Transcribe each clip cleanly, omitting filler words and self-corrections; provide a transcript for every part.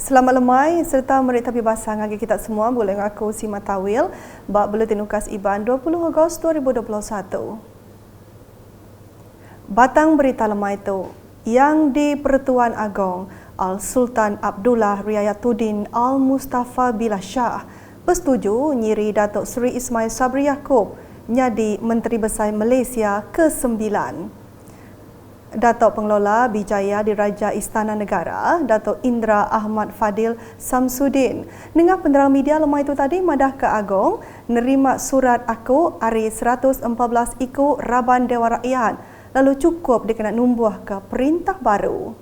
Selamat lemai serta merik tapi basah ngagi kita semua boleh ngaku si Matawil bak Buletin Ukas Iban 20 Ogos 2021. Batang berita lemai itu yang di Pertuan Agong Al-Sultan Abdullah Riayatuddin Al-Mustafa Billah Shah bersetuju nyiri Datuk Seri Ismail Sabri Yaakob nyadi Menteri Besar Malaysia ke-9. Datuk Pengelola Bijaya Diraja Istana Negara, Datuk Indra Ahmad Fadil Samsudin, dengan penerang media lemah itu tadi madah ke Agong, nerima surat aku hari 114 iku Raban Dewan Rakyat, lalu cukup dikena numbuh ke perintah baru.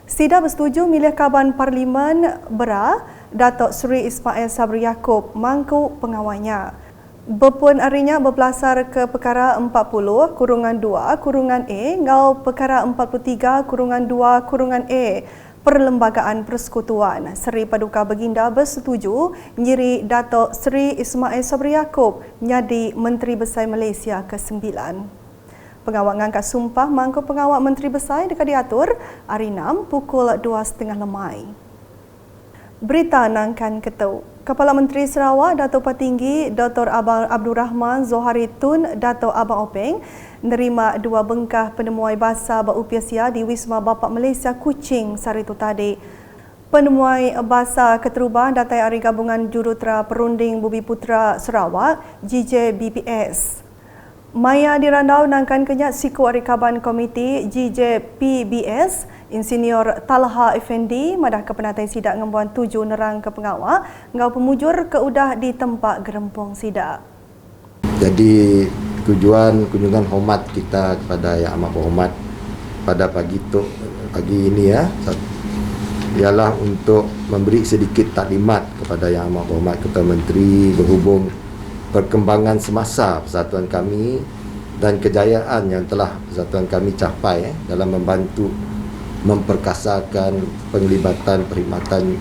Sida bersetuju milih Kaban Parlimen Bera, Datuk Seri Ismail Sabri Yaakob mangku pengawalnya. Berpun harinya berbelasar ke perkara 40-2 A ngau perkara 43-2 A Perlembagaan Persekutuan. Seri Paduka Baginda bersetuju nyiri Datuk Seri Ismail Sabri Yaakob nyadi Menteri Besar Malaysia ke-9. Pengawal ngangkat sumpah mangku pengawal Menteri Besar dekat diatur hari 6 pukul 2.30 lemai. Berita nangkan ketu. Kepala Menteri Sarawak Datuk Patinggi Dr. Abang Abdul Rahman Zohari Tun Datuk Abang Openg nerima 2 bengkah penemuai bahasa berupiasia di Wisma Bapak Malaysia Kuching sehari itu tadi. Penemuai bahasa keteruban datai Hari Gabungan Jurutera Perunding Bumi Putra Sarawak GJBPS. Maya dirandau nangkan kenyat siku Hari Kaban Komiti GJPBS Insinyur Talha Effendi madah ke penatai sidak ngembuan 7 nerang ke pengawal ngau pemujur ke udah di tempat gerempong sidak. Jadi kunjungan hormat kita kepada Yang Amat Berhormat pada pagi ini ialah untuk memberi sedikit taklimat kepada Yang Amat Berhormat Ketua Menteri berhubung perkembangan semasa persatuan kami dan kejayaan yang telah persatuan kami capai dalam membantu memperkasakan penglibatan perkhidmatan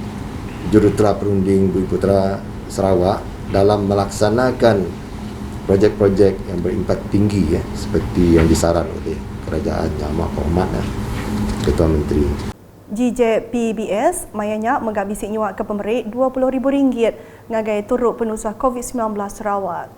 Jurutera Perunding Bumi Putra Sarawak dalam melaksanakan projek-projek yang berimpak tinggi seperti yang disaran oleh Kerajaan Yang Amat Berhormat Ketua Menteri. GJPBS mayanya menggabisi nyuak ke pemberi RM20,000 ngagai turut penusah COVID-19 Sarawak.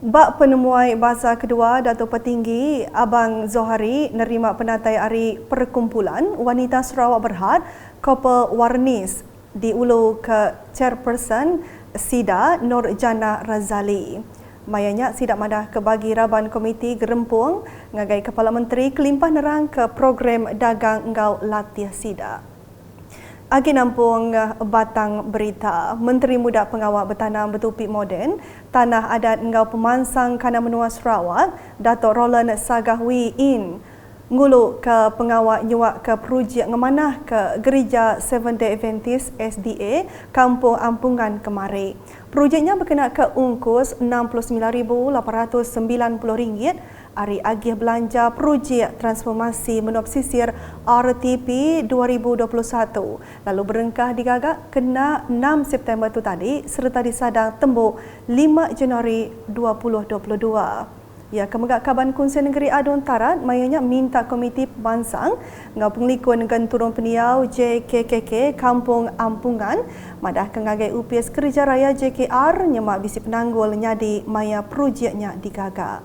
Bak penemuai bahasa kedua Datuk Petinggi Abang Zohari nerima penatai hari perkumpulan wanita Sarawak Berhad Kopel Warnis diulu ke Chairperson SIDA Nur Jana Razali. Mayanya sidak madah ke bagi Raban Komiti Gerempung ngagai Kepala Menteri kelimpah nerang ke program dagang engau latih SIDA. Agi nampung batang berita, Menteri Muda Pengawal Bertanam Bertupi Moden, Tanah Adat Engau Pemansang Kana Menua Sarawak, Datuk Roland Sagahwi In, ngulu ke pengawal nyuak ke projek ngemanah ke Gereja Seventh-day Adventist SDA, Kampung Ampungan Kemari. Projeknya berkenaan ke ungkus RM69,890 hari agih belanja projek transformasi menua pesisir RTP 2021 lalu berengkah digagak kena 6 September itu tadi serta disadang tembuk 5 Januari 2022. Ya, Kemegak Kaban Kunsian Negeri Adun Tarat mayanya minta Komiti Pemansang ngau penglikun dengan turun peniau JKKK Kampung Ampungan madah kengagai UPS Kerja Raya JKR nyemak bisi penanggul nyadi maya projeknya digagak.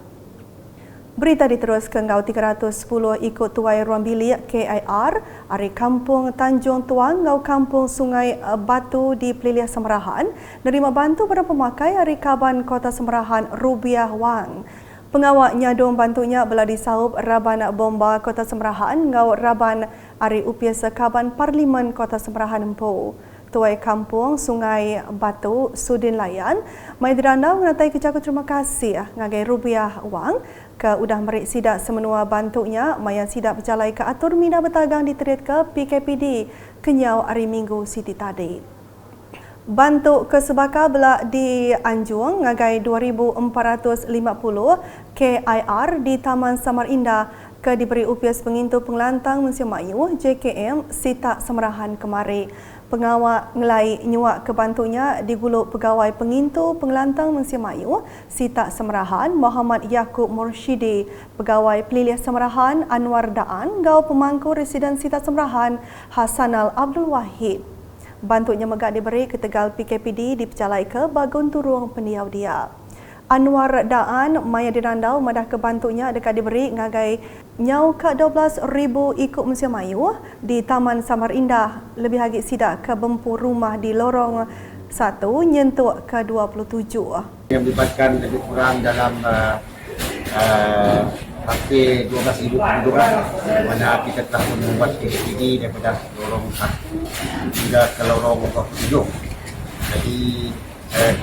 Berita diterus ke ngau 310 ikut tuai ruang bilik KIR hari Kampung Tanjung Tuang ngau Kampung Sungai Batu di Peliliah Semerahan nerima bantu pada pemakai hari Kaban Kota Semerahan Rubiah Wang. Pengawal nyadong bantunya belah disahub Raban Bomba Kota Semerahan ngau Raban hari UPS Kaban Parlimen Kota Semerahan Empu. Tuai Kampung Sungai Batu Sudin Layan mai dirandau menatai kejaku terima kasih ngagai Rubiah Wang ke udah merik sidak semenua bantunya maya sidak berjalai ke atur minda bertagang diterit ke PKPD kenyau hari Minggu Siti tadi. Bantu ke sebaka belak di Anjung ngagai 2,450 KIR di Taman Samar Indah ke diberi UPS pengintu pengelantang Museum Mayu JKM Sita Semerahan Kemari. Pengawal ngelai nyuak ke bantunya diguluk pegawai pengintu pengelantang Museum Mayu Sita Semerahan Muhammad Yaakob Mursyidi, pegawai Peliliah Semerahan Anwar Daan, gau pemangku residen Sita Semerahan Hasanal Abdul Wahid. Bantuknya megak diberi ke Tegal PKPD dipecalai ke bagun turung pendiau dia. Anwar Daan maya dirandau madah ke bantuknya dekat diberi ngagai nyau ke 12,000 ikut Museum Melayu di Taman Samar Indah lebih lagi sidak ke bempur rumah di lorong 1 nyentuk ke 27. Yang melibatkan lebih kurang dalam hampir 12,000 penduduk mana kita telah membuat PKPD daripada lorong 1 hingga ke lorong 27. Jadi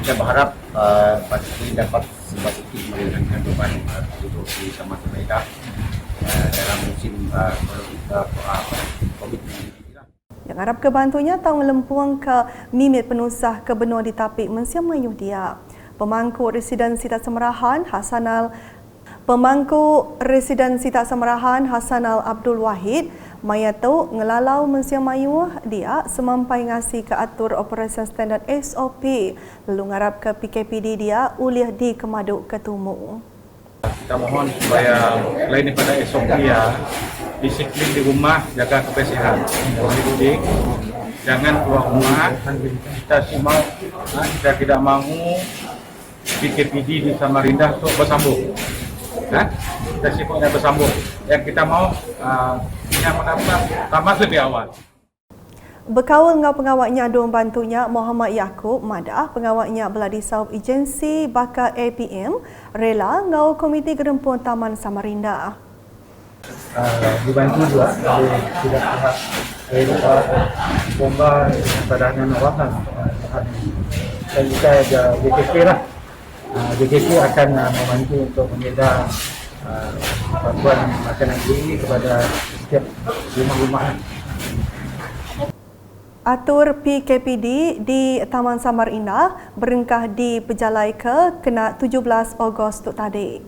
kita berharap pasti dapat sedikit meringankan beban penduduk di Taman Samar Indah dalam musim COVID-19. Yang harap kebantunya tahu lempuang ke mimit penusah ke benua di Tapik Museum Melayu dia. Pemangku Residen Sita Semerahan Hasanal Abdul Wahid maya tu ngelalau Museum Melayu dia semampai ngasih ke atur operasi standard SOP lalu ngarap ke PKPD dia ulih di Kemaduk Ketumu. Kita mohon supaya selain daripada SOP ya, disiplin di rumah, jaga kebersihan. Jadi jangan keluar rumah. Kita tidak mahu PKPD di Samarinda untuk bersambung. Kita sifatnya bersambung. Yang kita mau yang mendapat tamat lebih awal. Berkawal dengan pengawaknya dua bantunya Muhammad Yaakob Madah, pengawaknya Beladi Saub Agensi Bakar APM, rela ngau Komiti Gerempun Taman Samarinda. Dibantu juga oleh tidak pihak bomba padanan awalan dan juga ada JKP lah. JKP akan membantu untuk menyediakan bantuan makanan ini kepada setiap rumah-rumah. Atur PKPD di Taman Samar Indah berengkah dipejalai ke kena 17 Ogos tu tadi.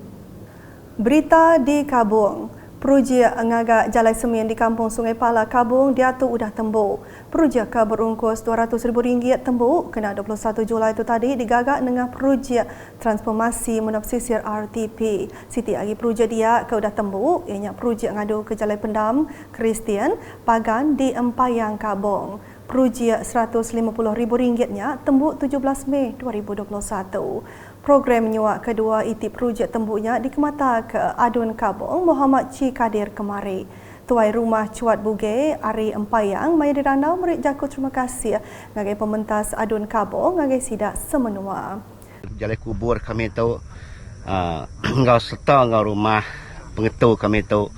Berita di Kabung. Projek ngagak Jalai Semien di Kampung Sungai Pala, Kabung, diatur udah tembuk. Projek ke berungkus RM200,000 tembuk kena 21 Julai itu tadi digagak dengan projek transformasi menopsisir RTP. Siti lagi projek dia ke udah tembuk, ianya projek ngadu ke Jalai Pendam, Kristian, Pagan di Empayang, Kabung. Projek RM150,000-nya tembuk 17 Mei 2021. Program menyuak kedua iti projek tembuknya dikemata ke Adun Kabung Muhammad Ci Kadir kemari. Tuai Rumah Cuat Buge Ari Empayang maya dirandau merik jaku terima kasih ngagai pementas Adun Kabung ngagai sidak semenua. Jalai kubur kami tu ngau serta ngau rumah pengetu kami tu.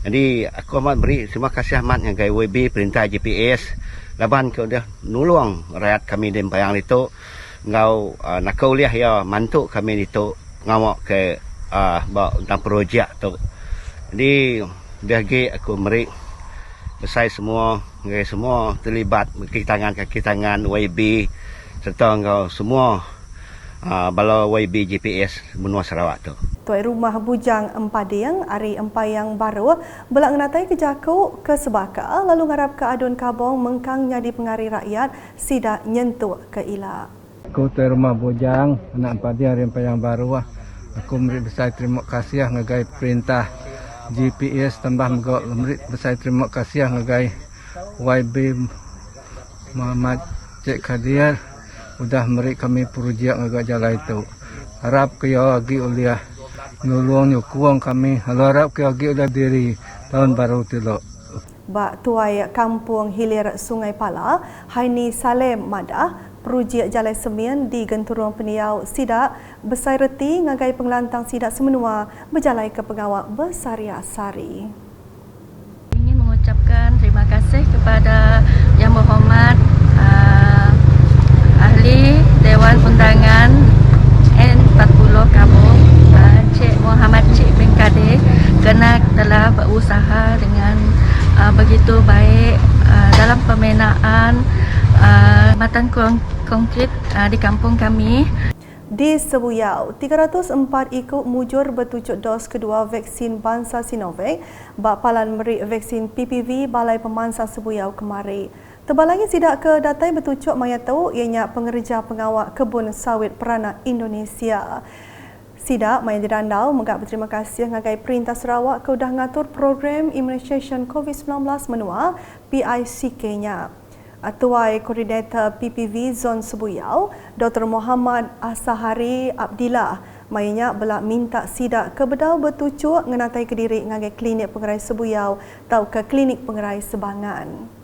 Jadi aku amat beri terima kasih amat ngagai WB perintah GPS laban ke udah nulung rakyat kami di Empayang itu. Ngau nak kuliah ya mantuk kami itu ngawak ke tentang projek tu. Jadi bagi aku meri besar semua terlibat kaki tangan YB serta ngau semua bala YB GPS benua Sarawak tu. Tuai Rumah Bujang Empading Ari Empayang baru belak ngatai ke Jaku ke Sebaka lalu ngarap ke Adun Kabung mengkang nyadi pengari rakyat sidak nyentuh ke ila. Aku Tuai Rumah Bujang, anak Empadi Ari Empayang baru. Aku memberi besar terima kasih ngagai perintah GPS tambah memberi besar terima kasih ngagai YB Muhammad Cik Kadir sudah memberi kami projek ngagai jalan itu. Harap kaya lagi uliah nulung nyukuang kami. Harap kaya lagi udah diri tahun baru tilok. Bak Tuai Kampung Hilir Sungai Pala, Haini Salem Madah, projek Jalai Semien di Genturung Peniau Sidak besar reti ngagai pengelantang sidak semenua berjalai ke pengawak Bersaria Sari. Ingin mengucapkan terima kasih kepada Yang Berhormat Ahli Dewan Undangan N40 Kabung Cik Muhammad Cik bin Kadir kerana telah berusaha dengan begitu baik dalam pembinaan matan konkrit di kampung kami. Di Sebuyau, 304 ikut mujur bertujuk dos kedua vaksin bangsa Sinovac bapalan meri vaksin PPV Balai Pemansang Sebuyau kemari. Terbalangi sidak ke datai bertujuk maya tahu ianya pengerja pengawak kebun sawit peranak Indonesia. Sidak maya dirandau menggak berterima kasih ngagai Perintah Sarawak ke udah ngatur program immunisation COVID-19 menua PICK-nya. Tuai Koordinator PPV Zon Sebuyau, Dr. Muhammad Asahari Abdillah, mainnya belak minta sidak kebedau bertucuk ngenatai ke diri ngagai klinik pengerai Sebuyau atau ke klinik pengerai Sebangan.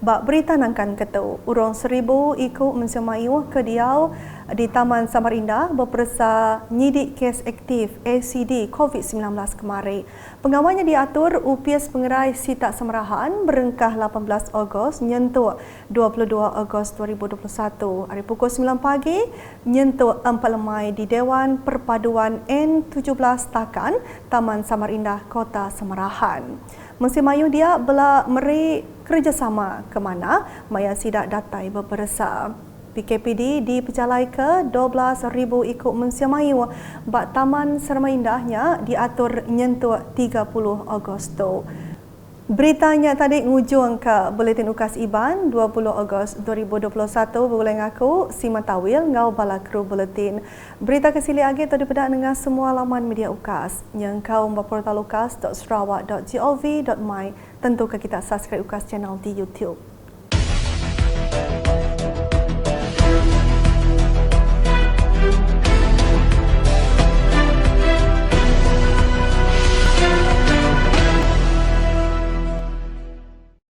Bak berita nangkan ketu, urang 1,000 ikut mensemaiu ke Diau di Taman Samarinda berpersa nyidik kes aktif ACD COVID-19 kemarin. Pengawalnya diatur UPS pengerai Sitak Semerahan berengkah 18 Ogos nyentuh 22 Ogos 2021. Hari pukul 9 pagi nyentuh 4 lemai di Dewan Perpaduan N17 Takan, Taman Samarinda, Kota Semerahan. Musim mayu dia bela meri kerjasama ke mana maya sidak datai berpersa. PKPD dipecalai ke 12,000 ikut musim mayu. Bak Taman Samarindah diatur nyentuh 30 Agosto. Beritanya tadi ngujung ke Buletin Ukas Iban 20 Ogos 2021 berulai ngaku Sima Tawil ngau bala kru buletin. Berita kesili agi tu dipedak dengan semua laman media Ukas. Yang kau memportal ukas.sarawak.gov.my. Tentu ke kita subscribe Ukas channel di YouTube.